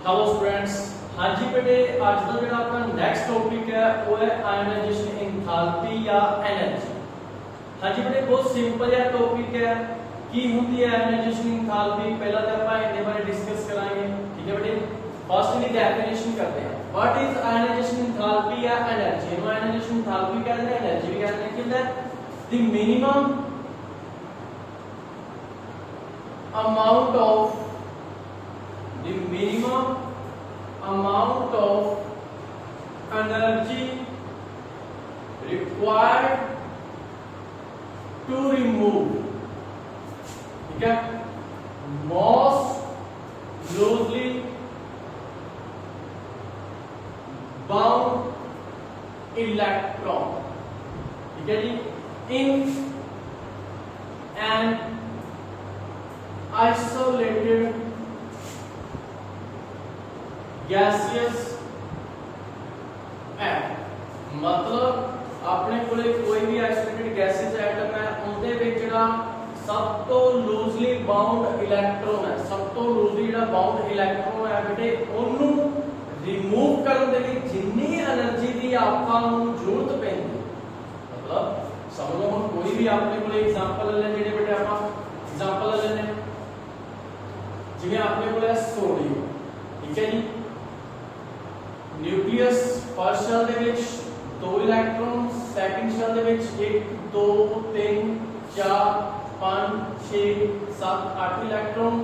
Hello students. हाँ जी बेटे, आज का जो अपना नेक्स्ट टॉपिक है वो है आयनाइजेशन एंथैल्पी या एनर्जी। हाँ जी बेटे, बहुत सिंपल या टॉपिक है की होती है आयनाइजेशन एंथैल्पी। पहला तो ਆਪਾਂ ਇਹਦੇ ਬਾਰੇ डिस्कस कराएंगे। ठीक है बेटे, फर्स्ट की डेफिनेशन करते हैं। व्हाट इज आयनाइजेशन एंथैल्पी या एनर्जी? इनको आयनाइजेशन एंथैल्पी कहते हैं, एनर्जी भी कहते हैं। क्या है? The minimum amount of energy required to remove, ठीक है, most loosely bound electron, ठीक है जी, in an isolated gaseous atom। मतलब अपने कोले कोई भी आइसोलेटेड गैसेस एटम है, उनके विच जिहड़ा सब तो लूजली बाउंड इलेक्ट्रॉन है, सब तो लूजली जिहड़ा बाउंड इलेक्ट्रॉन है बेटे, ओनू रिमूव करन दे लई जिन्नी एनर्जी दी आपां नूं जरूरत पैंदी। मतलब समझ लो, हम कोई भी अपने कोले एग्जांपल ले जेडे बेटे आपां एग्जांपल ले लेने, जिवें अपने कोले सोडियम, ठीक है जी, न्यूक्लियस फर्स्ट सेल ਦੇ ਵਿੱਚ 2 ਇਲੈਕਟ੍ਰੋਨ, ਸੈਕੰਡ ਸੈਲ ਦੇ ਵਿੱਚ 1 2 3 4 5 6 7 8 ਇਲੈਕਟ੍ਰੋਨ,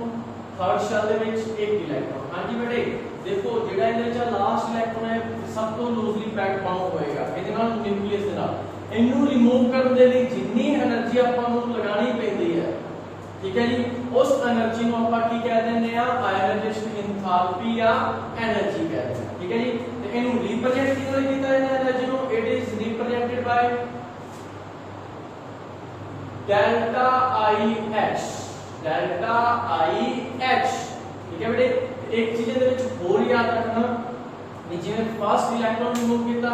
ਥਰਡ ਸੈਲ ਦੇ ਵਿੱਚ 1 ਇਲੈਕਟ੍ਰੋਨ। ਹਾਂਜੀ ਬੇਟੇ ਦੇਖੋ, ਜਿਹੜਾ ਇਹਦੇ ਵਿੱਚ ਲਾਸਟ ਇਲੈਕਟ੍ਰੋਨ ਹੈ ਸਭ ਤੋਂ ਲੂਜ਼ਲੀ ਪੈਕਡ ਬਾਉਂਡ ਹੋਏਗਾ ਇਹਦੇ ਨਾਲ ਨਿਊਕਲੀਅਸ ਦੇ ਨਾਲ। ਇਹਨੂੰ ਰਿਮੂਵ ਕਰਨ ਦੇ ਲਈ ਜਿੰਨੀ એનર્ਜੀ ਆਪਾਂ ਨੂੰ ਲਗਾਣੀ ਪੈਂਦੀ ਹੈ, ठीक है जी, उस एनर्जी ਨੂੰ ਆਪਾਂ ਕੀ ਕਹਿ ਦਿੰਦੇ ਆ? ਆਇਨਾਈਜੇਸ਼ਨ ਐਂਥੈਲਪੀ ਜਾਂ ਐਨਰਜੀ ਕਹਿੰਦੇ ਆ। ਠੀਕ ਹੈ ਜੀ, ਤੇ ਇਹਨੂੰ ਰਿਪਰੈਜ਼ੈਂਟ ਕਿਵੇਂ ਕੀਤਾ ਜਾਂਦਾ ਹੈ એનર્ਜੀ ਨੂੰ? It is represented by delta I H, delta I H. ਠੀਕ ਹੈ ਬੇਟੇ, ਇੱਕ ਚੀਜ਼ ਦੇ ਵਿੱਚ ਹੋਰ ਯਾਦ ਰੱਖਣਾ ਵੀ ਜਿਵੇਂ ਫਸਟ ਇਲੈਕਟ੍ਰੋਨ ਰਿਮੂਵ ਕੀਤਾ,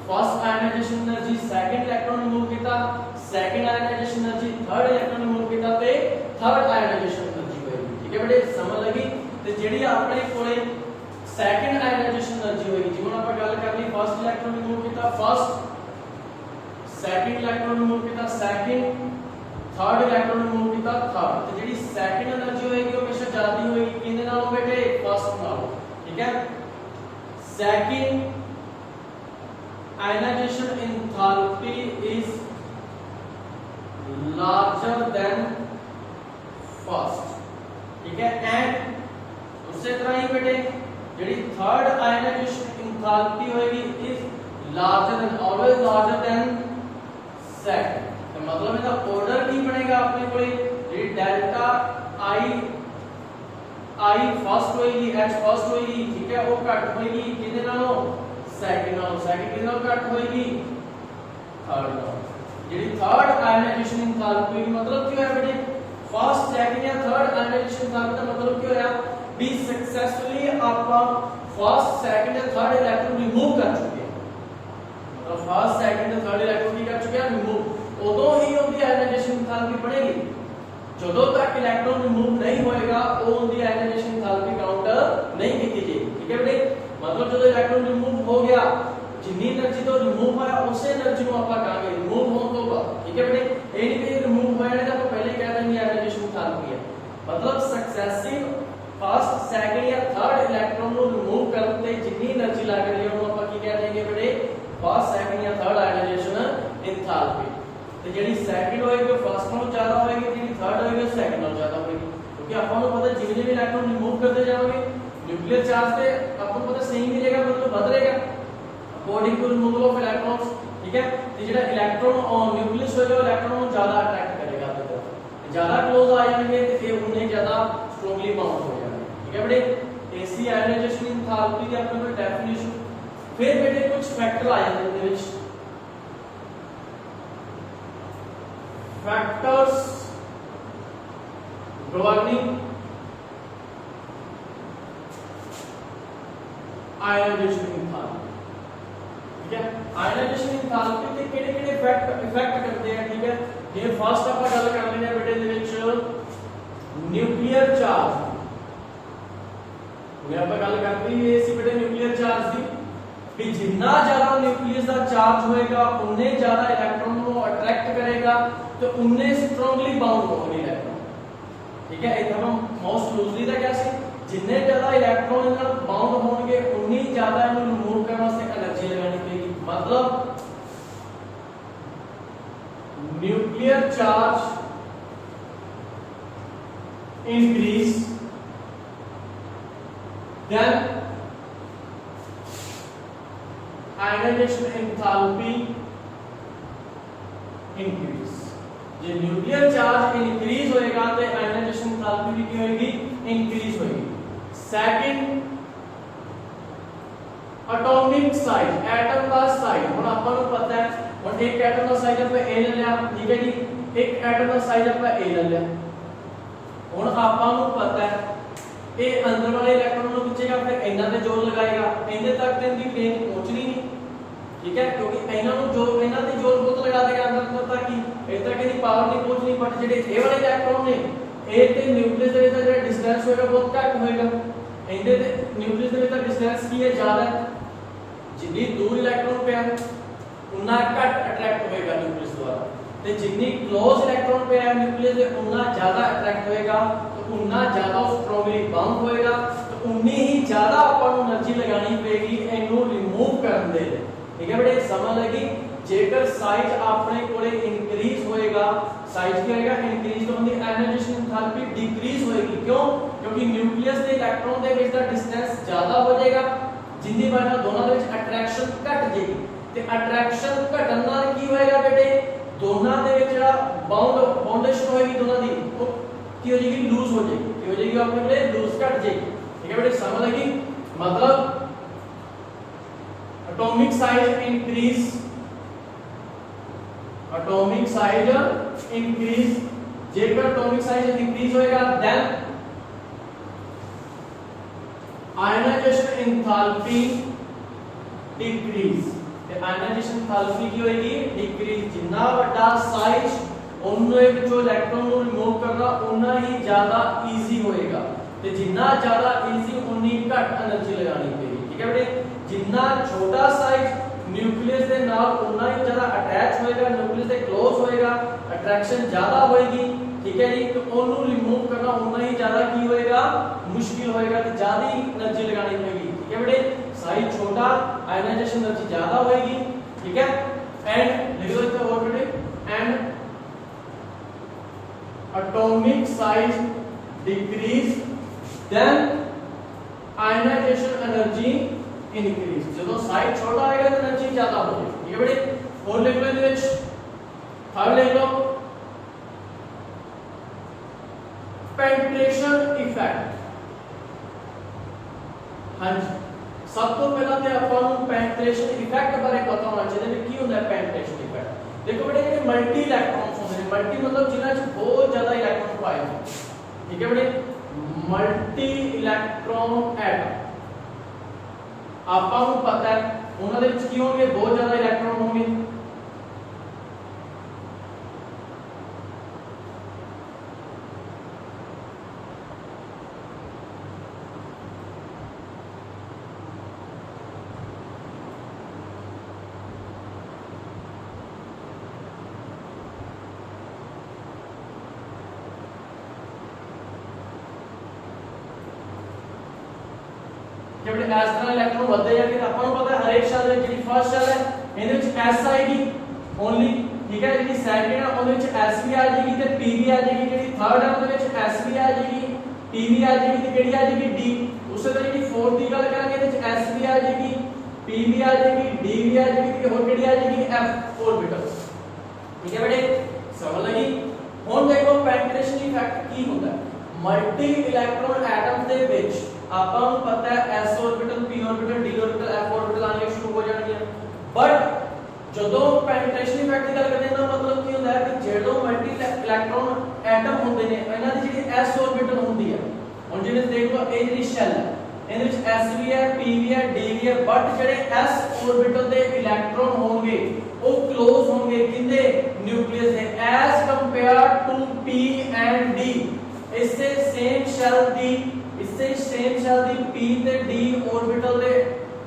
first ionization energy, second electron remove किया, second ionization energy, third electron remove किया ते थर्ड आयनाइजेशन एनर्जी होएगी। ठीक है बेटे, समझ लगी? ते जेडी अपने कोले सेकंड आयनाइजेशन एनर्जी होएगी, जिवें ਆਪਾਂ ਗੱਲ कर ली फर्स्ट इलेक्ट्रॉन रिमूव किया फर्स्ट, सेकंड इलेक्ट्रॉन रिमूव किया सेकंड, थर्ड इलेक्ट्रॉन रिमूव किया थर्ड। ते जेडी सेकंड एनर्जी होएगी वो हमेशा ज्यादा होएगी किने नालों बेटे? फर्स्ट नालों। ठीक है, second ionization enthalpy is larger than first। ठीक है, एंड उससे तरह ही बेटे जेडी थर्ड ionization enthalpy होएगी is larger than, always larger than second। तो मतलब इसका ऑर्डर की बनेगा अपने कोले जेडी डेल्टा आई फर्स्ट होएगी, एच फर्स्ट होएगी, ठीक है, वो घट होएगी किने नालों? सेकंड नालों। सेकंड किने नालों घट होएगी? थर्ड नालों। जेडी थर्ड आयनाइजेशन एंथैल्पी मतलब क्या है बेटे? फर्स्ट सेकंड या थर्ड आयनाइजेशन एंथैल्पी का मतलब क्या है? बी सक्सेसफुली आपका फर्स्ट सेकंड या थर्ड इलेक्ट्रॉन रिमूव कर चुके हैं। मतलब फर्स्ट सेकंड या थर्ड इलेक्ट्रॉन की कर चुके हैं रिमूव, उदों ही उनकी आयनाइजेशन एंथैल्पी बढ़ेगी। ਜਦੋਂ तक इलेक्ट्रॉन रिमूव नहीं होएगा वो उनकी आयनाइजेशन एंथैल्पी काउंट नहीं की जाएगी। ठीक है बेटे, मतलब जो इलेक्ट्रॉन रिमूव हो गया, जितनी एनर्जी तो रिमूव होया उसे एनर्जी को ਆਪਾਂ ਕਹਾਂਗੇ रिमूव होने तो बाद। ठीक है बेटे, ਇਹ ਨਹੀਂ ਕਿ रिमूव ਹੋਇਆ ਨੇ ਤਾਂ ਆਪਾਂ ਪਹਿਲੇ ਕਹਿ ਦਿੰਦੇ ਆਇਨਾਈजेशन एंथैल्पी है। मतलब सक्सेसिव फर्स्ट सेकंड या थर्ड इलेक्ट्रॉन ਨੂੰ रिमूव ਕਰਨ ਤੇ ਜਿੰਨੀ એનર્ਜੀ ਲੱਗ ਰਹੀ ਹੈ ਉਹਨੂੰ ਆਪਾਂ ਕੀ ਕਹਿ ਦੇਂਗੇ बेटे? फर्स्ट सेकंड या थर्ड आयनाइजेशन एंथैल्पी। ਤੇ ਜਿਹੜੀ ਸੈਕੰਡ ਹੋਏਗੀ ਫਸਟ ਨਾਲੋਂ ਜ਼ਿਆਦਾ ਹੋਏਗੀ, ਜਿਹੜੀ ਥਰਡ ਹੋਏਗੀ ਸੈਕੰਡ ਨਾਲੋਂ ਜ਼ਿਆਦਾ ਹੋਏਗੀ, ਕਿਉਂਕਿ ਆਪਾਂ ਨੂੰ ਪਤਾ ਜਿਵੇਂ ਜਿਵੇਂ ਇਲੈਕਟ੍ਰੋਨ ਰਿਮੂਵ ਕਰਦੇ ਜਾਵਾਂਗੇ न्यूक्लियर चार्ज पे आपको पता सही मिलेगा, मतलब बढ़ रहेगा according to removal of electrons. ठीक है, तो जेड़ा इलेक्ट्रॉन न्यूक्लियस होगा इलेक्ट्रॉन को ज्यादा अट्रैक्ट करेगा अपनी तरफ, ज्यादा क्लोज आ जाएंगे तो फिर उन्हें ज्यादा स्ट्रांगली बाउंड हो जाएंगे। ठीक है बेटे, एसी आयनाइजेशन एंथैल्पी की अपने कोई डेफिनेशन, फिर बेटे कुछ फैक्टर आ जाते हैं इनके विच, फैक्टर्स गवर्निंग आयनाइजेशन एंथैल्पी। ठीक है, आयनाइजेशन एंथैल्पी के किहड़े-किहड़े इफेक्ट करते हैं। ठीक है, ये फर्स्ट ਆਪਾਂ ਗੱਲ ਕਰ ਲੈਣੇ ਆ बेटे ਦੇ ਵਿੱਚ न्यूक्लियर चार्ज हुणे आपां गल करते ही इस बेटे न्यूक्लियर चार्ज दी भी जिन्ना ज्यादा न्यूक्लियस का चार्ज होएगा उन्ने ज्यादा इलेक्ट्रॉन को अट्रैक्ट करेगा तो उन्ने स्ट्रांगली बाउंड होंगे इलेक्ट्रॉन। ठीक है, इधर हम मोस्ट लूजली दा क्या सी जिन्ने ज्यादा इलेक्ट्रॉन इनका बाउंड होंगे उन्नी ज्यादा इन्हें रिमूव करने वास्ते एनर्जी लगानी पड़ेगी। मतलब nuclear charge increase then ionization enthalpy increase। जे न्यूक्लियर चार्ज इंक्रीज होएगा तो आयनाइजेशन एंथैल्पी भी क्या होगी इंक्रीज होगी। सेकंड एटॉमिक साइज, एटम का साइज ਹੁਣ ਆਪਾਂ ਨੂੰ ਪਤਾ ਹੈ ਹੁਣ ਇੱਕ ਐਟਮ ਦਾ ਸਾਈਜ਼ ਆਪਾਂ a ਲੈ ਲਿਆ। ਠੀਕ ਹੈ ਜੀ, ਇੱਕ ਐਟਮ ਦਾ ਸਾਈਜ਼ ਆਪਾਂ a ਲੈ ਲਿਆ। ਹੁਣ ਆਪਾਂ ਨੂੰ ਪਤਾ ਹੈ ਇਹ ਅੰਦਰ ਵਾਲੇ ਇਲੈਕਟ੍ਰੋਨ ਨੂੰ ਖਿੱਚੇਗਾ ਫਿਰ ਇਹਨਾਂ ਤੇ ਜ਼ੋਰ ਲਗਾਏਗਾ ਇਹਦੇ ਤੱਕ ਤੇ ਇਹਦੀ ਪਲੇਨ ਪਹੁੰਚਣੀ ਨਹੀਂ। ठीक है, क्योंकि ਇਹਨਾਂ ਨੂੰ ਜੋ ਇਹਨਾਂ ਤੇ ਜ਼ੋਰ ਬਹੁਤ ਲਗਾ ਦੇਗਾ ਅੰਦਰ ਤੱਕ ਹੀ ਇਹ ਤੱਕ ਇਹਦੀ ਪਾਵਰ ਨਹੀਂ ਪਹੁੰਚਣੀ। ਬਟ ਜਿਹੜੇ ਇਹ ਵਾਲੇ ਇਲੈਕਟ੍ਰੋਨ ਨੇ ਇਹ ਤੇ ਨਿਊਕਲੀਅਸ ਦੇ ਵਿੱਚ ਜਿਹੜਾ ਡਿਸਟੈਂਸ ਹੋਏਗਾ ਬਹੁਤ ਘੱਟ ਹੋਏਗਾ। ਇਹਦੇ ਤੇ ਨਿਊਕਲੀਅਸ ਦੇ ਵਿੱਚ ਦਾ ਡਿਸਟੈਂਸ ਕੀ ਹੈ ਜ਼ਿਆਦਾ ਹੈ। ਜਿੰਨੀ ਦੂਰ ਇਲੈਕਟ੍ਰੋਨ ਪਿਆ ਉਨਾ ਘੱਟ ਅਟਰੈਕਟ ਹੋਏਗਾ ਨਿਊਕਲੀਅਸ ਦੁਆਰਾ ਤੇ ਜਿੰਨੀ ক্লোਜ਼ ਇਲੈਕਟ੍ਰੋਨ ਪਿਆ ਨਿਊਕਲੀਅਸ ਦੇ ਉਨਾ ਜ਼ਿਆਦਾ ਅਟਰੈਕਟ ਹੋਏਗਾ ਤੇ ਉਨਾ ਜ਼ਿਆਦਾ ਸਟਰੋਂਗਲੀ ਬਾਉਂਡ ਹੋਏਗਾ ਤੇ ਉਨੀ ਹੀ ਜ਼ਿਆਦਾ ਆਪਾਂ ਨੂੰ એનર્ਜੀ ਲਗਾਣੀ ਪਏਗੀ ਇਹਨੂੰ ਰਿਮੂਵ ਕਰਨ ਦੇ ਲਈ। ठीक है बेटे, समझ लगी। जेकर साइज अपने कोले इंक्रीज होएगा, साइज क्या होएगा इंक्रीज तो उनकी आयनाइजेशन एंथैल्पी डिक्रीज होएगी। क्यों? क्योंकि न्यूक्लियस के इलेक्ट्रॉन के बीच का डिस्टेंस ज्यादा हो जाएगा जिंदी वजह ਨਾਲ ਦੋਨਾਂ ਦੇ ਵਿੱਚ ਅਟਰੈਕਸ਼ਨ ਘਟ ਜਾਏਗੀ ਤੇ ਅਟਰੈਕਸ਼ਨ ਘਟਣ ਨਾਲ ਕੀ ਹੋਏਗਾ ਬੇਟੇ ਦੋਨਾਂ ਦੇ ਵਿੱਚ ਜਿਹੜਾ ਬਾਉਂਡੇਸ਼ਨ ਹੋਏਗੀ ਦੋਨਾਂ ਦੀ ਉਹ ਕੀ ਹੋ ਜਾਏਗੀ ਲੂਜ਼ ਹੋ ਜਾਏਗੀ। ਕੀ ਹੋ ਜਾਏਗੀ ਆਪਣੇ ਬੇਟੇ ਲੂਜ਼ ਘਟ ਜਾਏਗੀ। ठीक है बेटे, समझ लगी। मतलब atomic size increase, atomic size increase जेकर atomic size increase होएगा then ionization enthalpy decrease ਤੇ ionization enthalpy ਕੀ ਹੋਏਗੀ decrease। ਜਿੰਨਾ ਵੱਡਾ ਸਾਈਜ਼ ਉਹਨੇ ਵਿੱਚੋਂ ਇਲੈਕਟ੍ਰੋਨ ਨੂੰ ਰਿਮੂਵ ਕਰਨਾ ਉਨਾ ਹੀ ਜ਼ਿਆਦਾ ਈਜ਼ੀ ਹੋਏਗਾ ਤੇ ਜਿੰਨਾ ਜ਼ਿਆਦਾ ਈਜ਼ੀ ਉਨੀ ਘੱਟ એનર્ਜੀ ਲਗਾਣੀ ਪਏਗੀ। ਠੀਕ ਹੈ ਬੇਟੇ, जिन्ना छोटा साइज न्यूक्लियस के नाल उतना ही ज्यादा अटैच होएगा, न्यूक्लियस से क्लोज होएगा, अट्रैक्शन ज्यादा होएगी। ठीक है जी, तो ओनू रिमूव करना उतना ही ज्यादा की होएगा मुश्किल होएगा तो ज्यादा ही एनर्जी लगानी पड़ेगी। ठीक है बेटे, साइज छोटा आयनाइजेशन एनर्जी ज्यादा होएगी। ठीक है, एंड लिख दो इसका और बेटे and atomic size decrease then ionization energy increase. जो साइज छोटा आएगा तो एनर्जी ज्यादा होगी। ठीक है बेटे, और लिख लो इधर थर्ड लिख लो पेंट्रेशन इफेक्ट। हां जी, सब तो पहला ते ਆਪਾਂ ਨੂੰ पेंट्रेशन इफेक्ट बारे पता होना चाहिए कि ਕੀ ਹੁੰਦਾ ਹੈ पेंट्रेशन इफेक्ट। देखो बेटे ਜਿਹੜੇ मल्टी इलेक्ट्रॉन्स ਹੁੰਦੇ ਨੇ मल्टी मतलब ਜਿਨ੍ਹਾਂ ਚ ਬਹੁਤ ਜ਼ਿਆਦਾ ਇਲੈਕਟ੍ਰॉन ਪਾਏ ਹੁੰਦੇ। ठीक है बेटे, मल्टी इलेक्ट्रॉन एटम ਆਪਾਂ ਨੂੰ ਪਤਾ ਹੈ ਉਹਨਾਂ ਦੇ ਵਿੱਚ ਕੀ ਹੋਣਗੇ ਬਹੁਤ ਜ਼ਿਆਦਾ ਇਲੈਕਟ੍ਰੋਨ ਹੋਣਗੇ। जब इस तरह इलेक्ट्रॉन बढ़ते जाएंगे तो अपन को पता है हर एक शेल में ਜਿਹੜੀ ਫਸਟ ਸ਼ੈਲ ਹੈ ਇਹਦੇ ਵਿੱਚ s ਆਏਗੀ ਓਨਲੀ। ਠੀਕ ਹੈ, ਜਿਹੜੀ ਸੈਕੰਡ ਹੈ ਉਹਦੇ ਵਿੱਚ s ਵੀ ਆ ਜਾਏਗੀ ਤੇ p ਵੀ ਆ ਜਾਏਗੀ। ਜਿਹੜੀ ਥਰਡ ਹੈ ਉਹਦੇ ਵਿੱਚ s ਵੀ ਆ ਜਾਏਗੀ, p ਵੀ ਆ ਜਾਏਗੀ ਤੇ ਕਿਹੜੀ ਆ ਜਾਏਗੀ d। ਉਸੇ ਤਰ੍ਹਾਂ ਜਿਹੜੀ ਫੋਰਥ ਦੀ ਗੱਲ ਕਰਾਂਗੇ ਇਹਦੇ ਵਿੱਚ s ਵੀ ਆ ਜਾਏਗੀ, p ਵੀ ਆ ਜਾਏਗੀ, d ਵੀ ਆ ਜਾਏਗੀ ਤੇ ਹੋਰ ਕਿਹੜੀ ਆ ਜਾਏਗੀ f ऑर्बिटल। ठीक है बेटे, समझ लगी। ਹੁਣ ਦੇਖੋ पेंट्रेशन इफेक्ट ਕੀ ਹੁੰਦਾ ਹੈ। मल्टी इलेक्ट्रॉन एटम ਦੇ ਵਿੱਚ ਆਪਾਂ ਨੂੰ ਪਤਾ ਹੈ s orbital, p orbital, d orbital, f orbital ਆਉਣੀਆਂ ਸ਼ੁਰੂ ਹੋ ਜਾਣਗੀਆਂ। ਬਟ ਜਦੋਂ पेंट्रेशन इफेक्ट ਦੀ ਗੱਲ ਕਰਦੇ ਹਾਂ ਤਾਂ ਮਤਲਬ ਕੀ ਹੁੰਦਾ ਹੈ ਕਿ ਜਦੋਂ ਮਲਟੀ ਇਲੈਕਟ੍ਰੋਨ ਐਟਮ ਹੁੰਦੇ ਨੇ ਇਹਨਾਂ ਦੀ ਜਿਹੜੀ s ऑर्बिटल ਹੁੰਦੀ ਹੈ। ਹੁਣ ਜਿਵੇਂ ਦੇਖ ਲਓ ਇਹ ਜਿਹੜੀ ਸ਼ੈਲ ਹੈ ਇਹਦੇ ਵਿੱਚ s ਵੀ ਹੈ, p ਵੀ ਹੈ, d ਵੀ ਹੈ। ਬਟ ਜਿਹੜੇ s ऑर्बिटल ਦੇ ਇਲੈਕਟ੍ਰੋਨ ਹੋਣਗੇ ਉਹ ক্লোਜ਼ ਹੋਣਗੇ ਕਿੰਦੇ ਨਿਊਕਲੀਅਸ ਦੇ as compared to p and d। इससे सेम शेल दी इससे सेम शैल दी p ਤੇ d ऑर्बिटल ਦੇ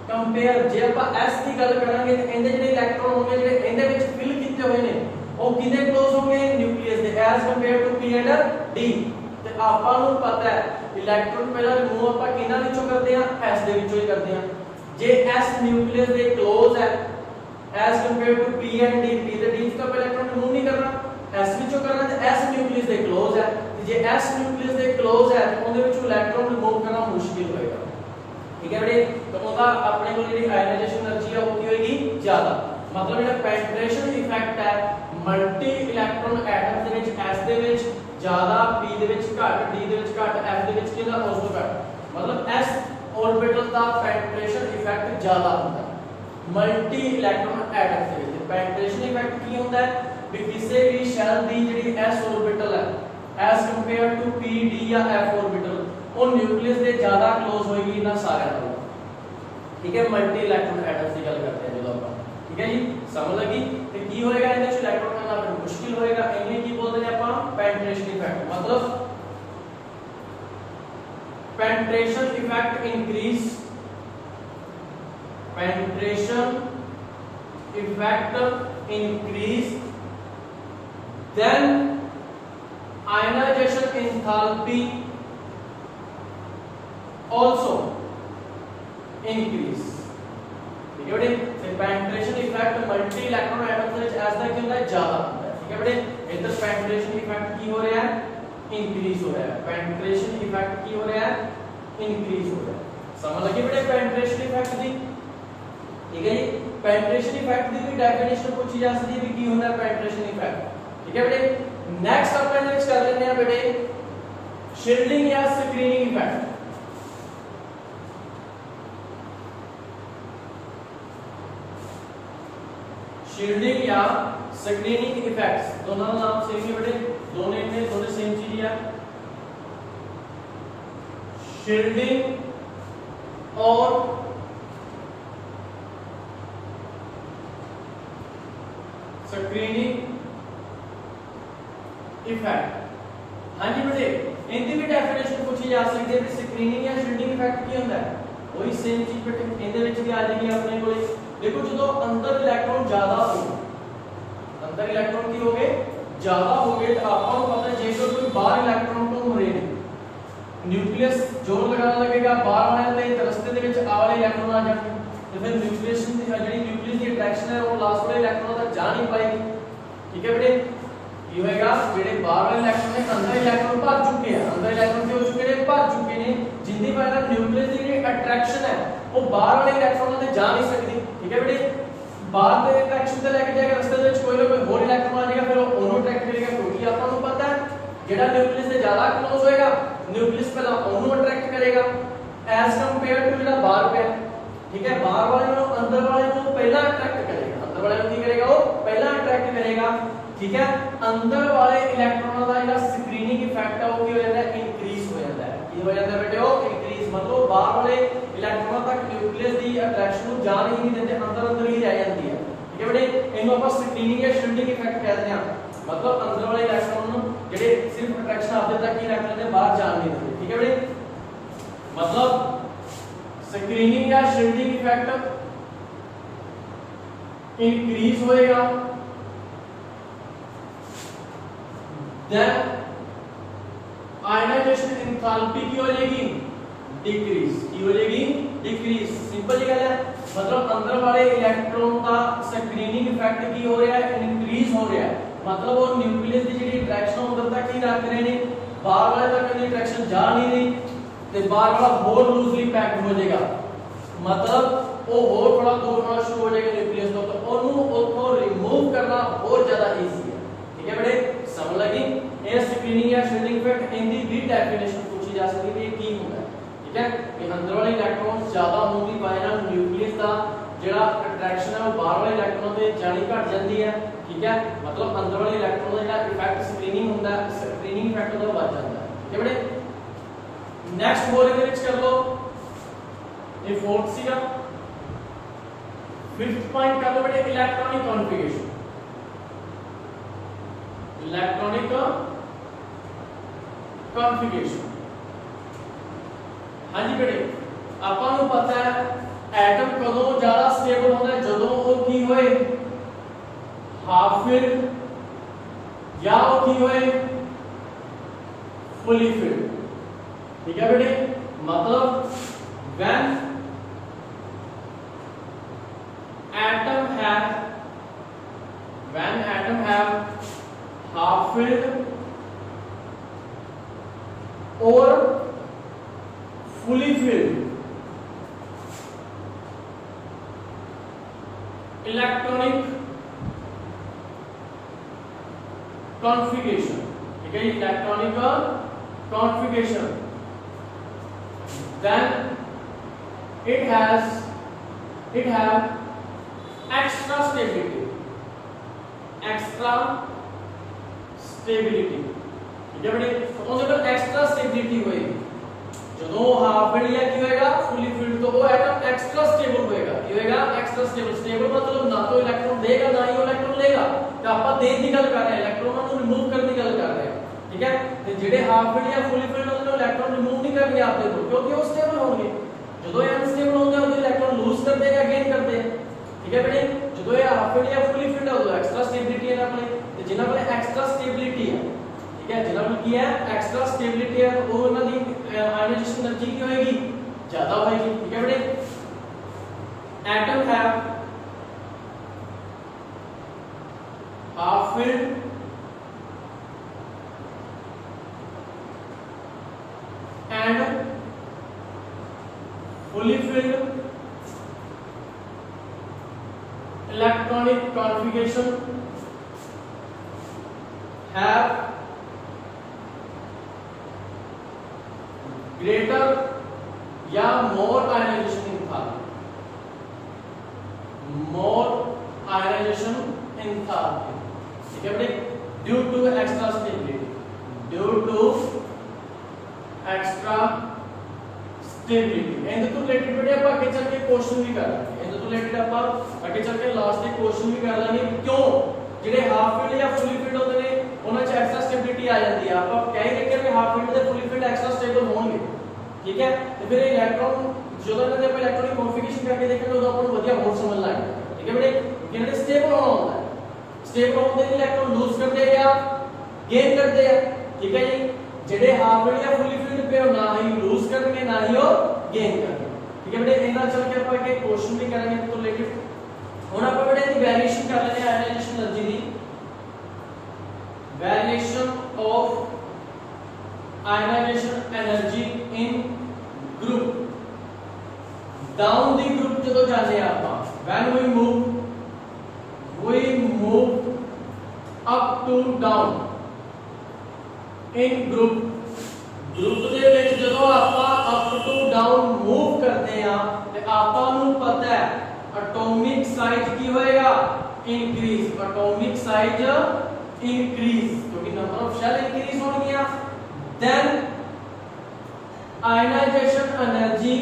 ਕੰਪੇਅਰ ਜੇ ਆਪਾਂ s ਦੀ ਗੱਲ ਕਰਾਂਗੇ ਤੇ ਇਹਦੇ ਜਿਹੜੇ ਇਲੈਕਟ੍ਰੋਨ ਹੋਣਗੇ ਜਿਹੜੇ ਇਹਦੇ ਵਿੱਚ ਫਿਲ ਕੀਤੇ ਹੋਏ ਨੇ ਉਹ ਕਿਹਦੇ ਕਲੋਜ਼ ਹੋਣਗੇ ਨਿਊਕਲੀਅਸ ਦੇ as compare to p and d ਤੇ ਆਪਾਂ ਨੂੰ ਪਤਾ ਹੈ ਇਲੈਕਟ੍ਰੋਨ ਪਹਿਲਾਂ ਰਿਮੂਵ ਆਪਾਂ ਕਿਹਨਾਂ ਵਿੱਚੋਂ ਕਰਦੇ ਆ s ਦੇ ਵਿੱਚੋਂ ਹੀ ਕਰਦੇ ਆ ਜੇ s ਨਿਊਕਲੀਅਸ ਦੇ ਕਲੋਜ਼ ਹੈ as compare to p and d p ਤੇ d ਤੋਂ ਇਲੈਕਟ੍ਰੋਨ ਰਿਮੂਵ ਨਹੀਂ ਕਰਨਾ s ਵਿੱਚੋਂ ਕਰਨਾ ਤੇ s ਨਿਊਕਲੀਅਸ ਦੇ ਕਲੋਜ਼ ਹੈ ਜੇ s ਨਿਊਕਲੀਅਸ ਦੇ ਕਲੋਜ਼ ਹੈ ਤਾਂ ਉਹਦੇ ਵਿੱਚੋਂ ਇਲੈਕਟ੍ਰੋਨ ਰਿਮੂਵ ਕਰਨਾ ਮੁਸ਼ਕਿਲ ਹੋਏਗਾ ਠੀਕ ਹੈ ਬੇਟੇ ਤਾਂ ਉਹਦਾ ਆਪਣੇ ਕੋਲ ਜਿਹੜੀ ਆਇਨਾਈਜੇਸ਼ਨ એનર્ਜੀ ਹੈ ਉਹ ਕੀ ਹੋਏਗੀ ਜ਼ਿਆਦਾ ਮਤਲਬ ਜਿਹੜਾ ਪੈਨਟ੍ਰੇਸ਼ਨ ਇਫੈਕਟ ਹੈ ਮਲਟੀ ਇਲੈਕਟ੍ਰੋਨ ਐਟਮ ਦੇ ਵਿੱਚ s ਦੇ ਵਿੱਚ ਜ਼ਿਆਦਾ p ਦੇ ਵਿੱਚ ਘੱਟ d ਦੇ ਵਿੱਚ ਘੱਟ f ਦੇ ਵਿੱਚ ਕਿਹਦਾ ਉਸ ਤੋਂ ਘੱਟ ਮਤਲਬ s ऑर्बिटल ਦਾ ਪੈਨਟ੍ਰੇਸ਼ਨ ਇਫੈਕਟ ਜ਼ਿਆਦਾ ਹੁੰਦਾ ਮਲਟੀ ਇਲੈਕਟ੍ਰੋਨ ਐਟਮ ਦੇ ਵਿੱਚ ਪੈਨਟ੍ਰੇਸ਼ਨ ਇਫੈਕਟ ਕੀ ਹੁੰਦਾ ਹੈ ਵੀ ਕਿਸੇ ਵੀ ਸ਼ੈਲ ਦੀ ਜਿਹੜੀ s ऑर्बिटल ਹੈ as compared to p d या f ऑर्बिटल ਉਹ ਨਿਊਕਲੀਅਸ ਦੇ ਜ਼ਿਆਦਾ ক্লোਜ਼ ਹੋਏਗੀ ਇਹਨਾਂ ਸਾਰਿਆਂ ਨਾਲੋਂ ਠੀਕ ਹੈ ਮਲਟੀ ਇਲੈਕਟ੍ਰੋਨ ਐਟਮਸ ਦੀ ਗੱਲ ਕਰਦੇ ਹਾਂ ਜਦੋਂ ਆਪਾਂ ਠੀਕ ਹੈ ਜੀ ਸਮਝ ਲੱਗੀ ਤੇ ਕੀ ਹੋਏਗਾ ਇਹਦੇ ਵਿੱਚ ਇਲੈਕਟ੍ਰੋਨ ਕਰਨਾ ਫਿਰ ਮੁਸ਼ਕਿਲ ਹੋਏਗਾ ਇਹਨੂੰ ਕੀ ਬੋਲਦੇ ਨੇ ਆਪਾਂ ਪੈਨਟ੍ਰੇਸ਼ਨ ਇਫੈਕਟ ਮਤਲਬ penetration effect increase penetration effect increase then ionization enthalpy also increase ठीक है बेटे तो penetration effect multi electron atoms ਵਿੱਚ ਐਸ ਦਾ ਕੀ ਹੁੰਦਾ ਹੈ ਜ਼ਿਆਦਾ ਹੁੰਦਾ ਹੈ ठीक है बेटे इधर penetration effect ਕੀ ਹੋ ਰਿਹਾ ਹੈ इंक्रीज हो रहा है पेनिट्रेशन इफेक्ट की हो रहा है इंक्रीज हो रहा है समझ लगी बेटे पेनिट्रेशन इफेक्ट दी ठीक है जी पेनिट्रेशन इफेक्ट दी भी डेफिनेशन पूछी जा सकती है की होता है पेनिट्रेशन इफेक्ट ठीक है बेटे नेक्स्ट अपन नेक्स्ट कर लेते हैं बेटे शील्डिंग या स्क्रीनिंग इफेक्ट शील्डिंग या स्क्रीनिंग इफेक्ट्स दोनों का नाम सेम है बेटे दोनों सेम चीज है शील्डिंग और स्क्रीनिंग इफेक्ट हाँ जी बेटे इनकी भी डेफिनेशन पूछी जा सकती है स्क्रीनिंग या शील्डिंग इफेक्ट की होता है वही सेम चीज बेटे इनदे विच भी आ जाएगी अपने कोले देखो जो अंदर इलेक्ट्रॉन ज्यादा हो अंदर इलेक्ट्रॉन की हो गए ज्यादा हो गए तो आपको पता है जैसे कोई बाहर इलेक्ट्रॉन को हो रहे न्यूक्लियस जोर लगाना लगेगा बाहर आने ते रास्ते दे विच आ वाले इलेक्ट्रॉन आ जाएंगे तो फिर न्यूक्लियस की ਜਿਹੜੀ न्यूक्लियस की अट्रैक्शन है वो लास्ट वाले इलेक्ट्रॉन तक जा नहीं पाएगी ठीक है बेटे ये होएगा ਜਿਹੜੇ बाहर वाले इलेक्ट्रॉन ने अंदर इलेक्ट्रॉन भर चुके हैं अंदर इलेक्ट्रॉन के हो चुके हैं भर चुके हैं जिंदी वजह ਨਾਲ न्यूक्लियस की ਜਿਹੜੀ अट्रैक्शन है वो बाहर वाले इलेक्ट्रॉन तक जा नहीं सकती ठीक है बेटे बाहर ਦੇ ਅਟਰੈਕਸ਼ਨ ਤੇ ਲੈ ਕੇ ਜਾਏਗਾ ਰਸਤੇ ਦੇ ਵਿੱਚ ਕੋਈ ਨਾ ਕੋਈ ਹੋਰ ਇਲੈਕਟ੍ਰੋਨ ਆ ਜਾਏਗਾ ਫਿਰ ਉਹ ਉਹਨੂੰ ਅਟਰੈਕਟ ਕਰੇਗਾ ਕਿਉਂਕਿ ਆਪਾਂ ਨੂੰ ਪਤਾ ਹੈ ਜਿਹੜਾ ਨਿਊਕਲੀਅਸ ਦੇ ਜ਼ਿਆਦਾ ਕਲੋਜ਼ ਹੋਏਗਾ ਨਿਊਕਲੀਅਸ ਪਹਿਲਾਂ ਉਹਨੂੰ ਅਟਰੈਕਟ ਕਰੇਗਾ ਐਸ ਕੰਪੇਅਰ ਟੂ ਜਿਹੜਾ ਬਾਹਰ ਪਿਆ ਠੀਕ ਹੈ ਬਾਹਰ ਵਾਲੇ ਨੂੰ ਅੰਦਰ ਵਾਲੇ ਨੂੰ ਪਹਿਲਾਂ ਅਟਰੈਕਟ ਕਰੇਗਾ ਅੰਦਰ ਵਾਲੇ ਨੂੰ ਕੀ ਕਰੇਗਾ ਉਹ ਪਹਿਲਾਂ ਅਟਰੈਕਟ ਕਰੇਗਾ ਠੀਕ ਹੈ ਅੰਦਰ ਵਾਲੇ ਇਲੈਕਟ੍ਰੋਨਾਂ ਦਾ ਜਿਹੜਾ ਸਕਰੀਨਿੰਗ ਇਫੈਕਟ ਹੈ ਉਹ ਕੀ ਹੋ ਜਾਂਦਾ ਹੈ ਇਨਕਰੀਜ਼ ਹੋ ਜਾਂਦਾ ਹੈ ਕੀ ਹੋ ਜਾਂਦਾ ਬੇਟੇ ਉਹ ਇਨਕਰੀਜ਼ ਮਤਲਬ ਬਾਹਰ ਵਾਲੇ ਇਲੈਕਟ੍ਰੋਨਾਂ ਤੱਕ ਨਿਊਕਲੀਅਸ ਦੀ ਅਟਰੈਕਸ਼ਨ ਨੂੰ ਜਾਣ ਹੀ ਨਹੀਂ ਦਿੰਦੇ ਅੰਦਰ ਅੰਦਰ ਹੀ ਰਹਿ ਜਾਂਦੀ ਹੈ ਠੀਕ ਹੈ ਬੇਟੇ ਇਹਨੂੰ ਆਪਾਂ ਸਕਰੀਨਿੰਗ ਜਾਂ ਸ਼ਿਲਡਿੰਗ ਇਫੈਕਟ ਕਹਿੰਦੇ ਹਾਂ ਮਤਲਬ ਅੰਦਰ ਵਾਲੇ ਇਲੈਕਟ੍ਰੋਨ ਨੂੰ ਜਿਹੜੇ ਸਿਰਫ ਅਟਰੈਕਸ਼ਨ ਆਪਦੇ ਤੱਕ ਹੀ ਰੱਖ ਲੈਂਦੇ ਬਾਹਰ ਜਾਣ ਨਹੀਂ ਦਿੰਦੇ ਠੀਕ ਹੈ ਬੇਟੇ मतलब स्क्रीनिंग या शील्डिंग इफेक्ट इंक्रीज होएगा देन आयनाइजेशन एंथैल्पी की हो जाएगी डिक्रीज की हो जाएगी डिक्रीज सिंपल जी गल है मतलब अंदर वाले इलेक्ट्रॉन का स्क्रीनिंग इफेक्ट की हो रहा है इंक्रीज हो रहा है मतलब वो न्यूक्लियस की जी अट्रैक्शन अंदर तक ही रख रहे हैं बाहर वाले तक की अट्रैक्शन जा नहीं रही ते बार बार होर लूजली पैक्ड हो जाएगा मतलब वो होर थोड़ा दूर होना शुरू हो जाएगा न्यूक्लियस तो ओनू उतो रिमूव करना और ज्यादा इजी है ठीक है बेटे समझ लगी ये स्क्रीनिंग या शील्डिंग इफेक्ट इन दी भी डेफिनेशन पूछी जा सकती है कि होता है ठीक है कि अंदर वाले इलेक्ट्रॉन्स ज्यादा होने की वजह नाल न्यूक्लियस का जेड़ा अट्रैक्शन है वो बाहर वाले इलेक्ट्रॉन ते जानी घट जाती है ठीक है मतलब अंदर वाले इलेक्ट्रॉन का जेड़ा इफेक्ट स्क्रीनिंग होता है स्क्रीनिंग इफेक्ट होता बढ़ जाता है ठीक है बेटे नेक्स्ट बोल इधर विच कर लो ये फोर्थ सीगा फिफ्थ पॉइंट कर लो बेटे इलेक्ट्रॉनिक कॉन्फ़िगरेशन इलेक्ट्रॉनिक कॉन्फ़िगरेशन हाँ जी बेटे ਆਪਾਂ ਨੂੰ ਪਤਾ ਹੈ ਐਟਮ ਕਦੋਂ ਜ਼ਿਆਦਾ ਸਟੇਬਲ ਹੁੰਦਾ ਹੈ ਜਦੋਂ ਉਹ ਕੀ ਹੋਏ ਹਾਫ ਫਿਲਡ ਜਾਂ ਉਹ ਕੀ ਹੋਏ fully filled ठीक है बेटे मतलब when atom have half filled or fully filled electronic configuration ठीक है electronic configuration then it have extra stability ठीक है बेटे तो जब एक्स्ट्रा स्टेबिलिटी होएगी ਜਦੋਂ ਹਾਫ ਫਿਲਡ ਜਾਂ ਕੀ ਹੋਏਗਾ ਫੁੱਲੀ ਫਿਲਡ ਤੋਂ ਉਹ ਐਟਮ ਐਕਸਟਰਾ ਸਟੇਬਲ ਹੋਏਗਾ ਕੀ ਹੋਏਗਾ ਐਕਸਟਰਾ ਸਟੇਬਲ ਮਤਲਬ ਨਾ ਤਾਂ ਇਲੈਕਟ੍ਰੋਨ ਦੇਗਾ ਨਾ ਹੀ ਇਲੈਕਟ੍ਰੋਨ ਲੇਗਾ ਤੇ ਆਪਾਂ ਦੇਣ ਦੀ ਗੱਲ ਕਰ ਰਹੇ ਹਾਂ ਇਲੈਕਟ੍ਰੋਨਾਂ ਨੂੰ ਰਿਮੂਵ ਕਰਨ ਦੀ ਗੱਲ ਕਰ ਰਹੇ ਹਾਂ ठीक है ਤੇ ਜਿਹੜੇ ਹਾਫ ਫਿਲਡ ਜਾਂ ਫੁੱਲੀ ਫਿਲਡ ਹੁੰਦੇ ਨੇ ਇਲੈਕਟ੍ਰੋਨ ਰਿਮੂਵ ਨਹੀਂ ਕਰਨਗੇ ਆਪਦੇ ਤੋਂ ਕਿਉਂਕਿ ਉਹ ਸਟੇਬਲ ਹੋਣਗੇ ਜਦੋਂ ਇਹ ਅਨਸਟੇਬਲ ਹੁੰਦੇ ਆ ਉਹ ਇਲੈਕਟ੍ਰੋਨ ਲੂਜ਼ ਕਰਦੇ ਜਾਂ ਗੇਨ ਕਰਦੇ ਆ ਠੀਕ ਹੈ ਬੇਟੇ ਜਦੋਂ ਇਹ ਹਾਫ ਫਿਲਡ ਜਾਂ ਫੁੱਲੀ ਫਿਲਡ ਹੋਊਗਾ ਐਕਸਟਰਾ ਸਟੇਬਿਲਿਟੀ ਹੈ ਆਪਣੇ ਤੇ ਜਿਨ੍ਹਾਂ ਕੋਲ ਐਕਸਟਰਾ ਸਟੇਬਿਲਿਟੀ ਹੈ ठीक है जिन्हों की है एक्स्ट्रा स्टेबिलिटी है वो ना दी आयनाइजेशन एनर्जी की होएगी ज्यादा होएगी ठीक है बेटे atom have half filled and fully filled electronic configuration have greater या more ionization enthalpy ठीक है बेटे due to extra stability ਇਹਦੇ ਤੋਂ ਰਿਲੇਟਡ बेटे ਆਪਾਂ ਅੱਗੇ ਚੱਲ ਕੇ ਕੁਐਸਚਨ ਵੀ ਕਰ ਲਾਂਗੇ ਇਹਦੇ ਤੋਂ ਰਿਲੇਟਡ ਆਪਾਂ ਅੱਗੇ ਚੱਲ ਕੇ ਲਾਸਟ ਦੇ ਕੁਐਸਚਨ ਵੀ ਕਰ ਲਾਂਗੇ ਕਿਉਂ ਜਿਹੜੇ ਹਾਫ ਫਿਲਡ ਜਾਂ ਫੁੱਲੀ ਫਿਲਡ ਹੁੰਦੇ ਨੇ ਉਹਨਾਂ 'ਚ ਐਕਸਟਰਾ ਸਟੇਬਿਲਿਟੀ ਆ ਜਾਂਦੀ ਆ ਆਪਾਂ ਕਹਿ ਹੀ ਰੱਖਿਆ ਵੀ ਹਾਫ ਫਿਲਡ ਤੇ ਫੁੱਲੀ ਫਿਲਡ ਐਕਸਟਰਾ ਸਟੇਬਲ ਹੋਣਗੇ ठीक है तो फिर इलेक्ट्रॉन जो तो ने इलेक्ट्रॉनिक कॉन्फ़िगरेशन करके देखेंगे तो अपन बढ़िया बहुत समझ लाएंगे ठीक है बेटे किन्हें स्टेबल होना होता है स्टेबल होने के इलेक्ट्रॉन लूज कर दे या गेन कर दे ठीक है जी जेडे हाफ फिल्ड या फुली फिल्ड पे ना ही लूज करके ना ही गेन करके ठीक है बेटे इतना चल के अपन एक क्वेश्चन भी करेंगे तो रिलेटेड ਹੁਣ ਆਪਾਂ बेटे इसकी वेरिएशन कर लेते हैं ionization energy the variation of ionization energy in group down the group ਜਦੋਂ ਜਾਂਦੇ ਆ ਆਪਾਂ when we move up to down in group ਦੇ ਵਿੱਚ ਜਦੋਂ ਆਪਾਂ up to down move ਕਰਦੇ ਆ ਤੇ ਆਪਾਂ ਨੂੰ ਪਤਾ ਹੈ atomic size ਕੀ ਹੋਏਗਾ increase atomic size increase ਕਿਉਂਕਿ number of shell increase ਹੋਣਗੀਆਂ then ionization energy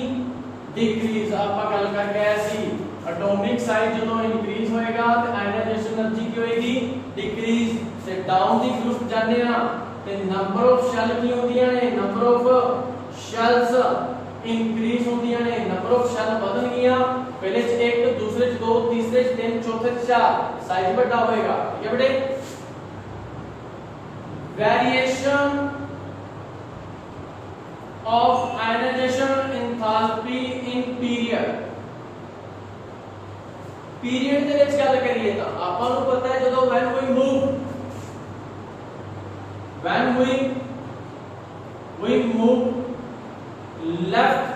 decrease ਆਪਾਂ ਗੱਲ ਕਰ ਗਏ ਸੀ atomic size ਜਦੋਂ increase ਹੋਏਗਾ ਤੇ ionization energy ਕੀ ਹੋਏਗੀ decrease ਤੇ down ਦੀ group ਜਾਂਦੇ ਆ ਤੇ number of shell ਕੀ ਹੁੰਦੀਆਂ ਨੇ number of shells increase ਹੁੰਦੀਆਂ ਨੇ number of shell ਵਧਣਗੀਆਂ ਪਹਿਲੇ ਚ 1 ਦੂਸਰੇ ਚ 2 ਤੀਸਰੇ ਚ 3 ਚੌਥੇ ਚ 4 ਸਾਈਜ਼ ਵੱਡਾ ਹੋਏਗਾ ਠੀਕ ਹੈ ਬੇਟੇ variation of ionization enthalpy in period ਦੇ ਵਿੱਚ ਗੱਲ ਕਰੀਏ ਤਾਂ ਆਪਾਂ ਨੂੰ ਪਤਾ ਹੈ ਜਦੋਂ when we move left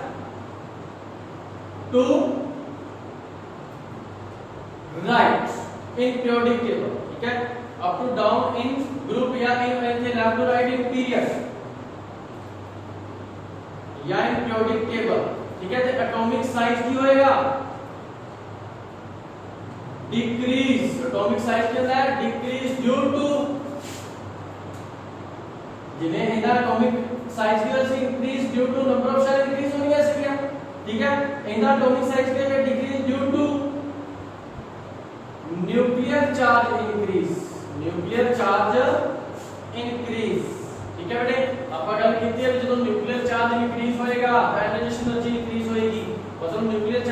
to right in periodic table ठीक है up to down in group या in left to right in period या इन periodic table ठीक है तो एटॉमिक साइज की होएगा डिक्रीज एटॉमिक साइज क्या है डिक्रीज ड्यू टू जिन्हें इनका एटॉमिक साइज की वजह से increase due to number of shell increase होनी है ऐसे क्या ठीक है इनका एटॉमिक साइज क्या है decrease due to nuclear charge increase ठीक है बेटे ਆਪਾਂ ਗੱਲ ਕੀਤੀ ਹੈ ਜਦੋਂ ਨਿਊਕਲੀਅਰ ਚਾਰਜ ਇਨਕਰੀਜ਼ ਹੋਏਗਾ ਆਇਨਾਈਜੇਸ਼ਨ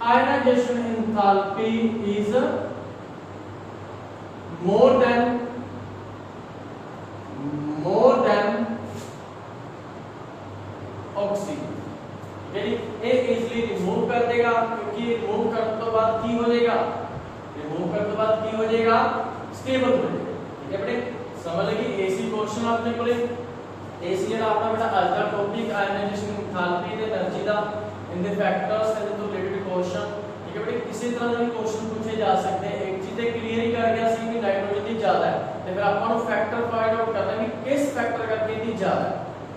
ionization enthalpy is more than oxygen, ठीक है जी। ये इजीली रिमूव कर देगा, क्योंकि रिमूव करने तो बाद की हो जाएगा, रिमूव करने तो बाद की हो जाएगा, स्टेबल हो जाएगा, ठीक है बेटे। समझ लगी। एसी क्वेश्चन आपने कोले एसी ਜਿਹੜਾ ਆਪਣਾ ਬੇਟਾ ਅੱਜ ਦਾ ਟੌਪਿਕ ਆਇਨਾਈਜੇਸ਼ਨ ਐਂਥੈਲਪੀ ਤੇ એનર્ਜੀ ਦਾ ਇਨ ਦੇ ਫੈਕਟਰਸ ਐਂਡ ਤੋਂ ਰਿਲੇਟਡ ਕੁਐਸਚਨ, ਠੀਕ ਹੈ ਬੇਟੇ। ਕਿਸੇ ਤਰ੍ਹਾਂ ਦਾ ਵੀ ਕੁਐਸਚਨ ਪੁੱਛੇ ਜਾ ਸਕਦੇ हैं। एक चीज ਤੇ ਕਲੀਅਰ ਹੀ ਕਰ ਗਿਆ ਸੀ ਕਿ ਨਾਈਟ੍ਰੋਜਨ ਦੀ ਜ਼ਿਆਦਾ ਹੈ, ਤੇ ਫਿਰ ਆਪਾਂ ਨੂੰ ਫੈਕਟਰ ਫਾਈਂਡ ਆਊਟ ਕਰਨਾ ਵੀ ਕਿਸ ਫੈਕਟਰ ਕਰਕੇ ਇਹਦੀ ਜ਼ਿਆਦਾ ਹੈ,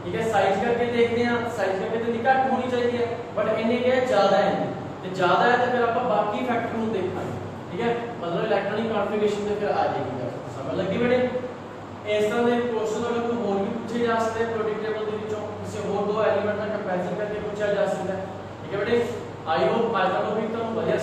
ठीक है। साइज करके देखते हैं, साइज करके तो नहीं घट होनी चाहिए, बट इन्हें क्या ज्यादा है, तो ज्यादा है तो फिर आप बाकी फैक्टर को देखना, ठीक है। मतलब इलेक्ट्रॉनिक कॉन्फ़िगरेशन से फिर आ जाएगी, समझ लगी बेटे। इस तरह के क्वेश्चन अगर कोई और भी पूछे जा सकते हैं प्रोडक्ट टेबल के ਵਿੱਚੋਂ किसी और दो एलिमेंट का कंपैरिजन करके पूछा जा सकता है, ठीक है बेटे। आई होप आज का टॉपिक ਤੁਹਾਨੂੰ ਵਧੀਆ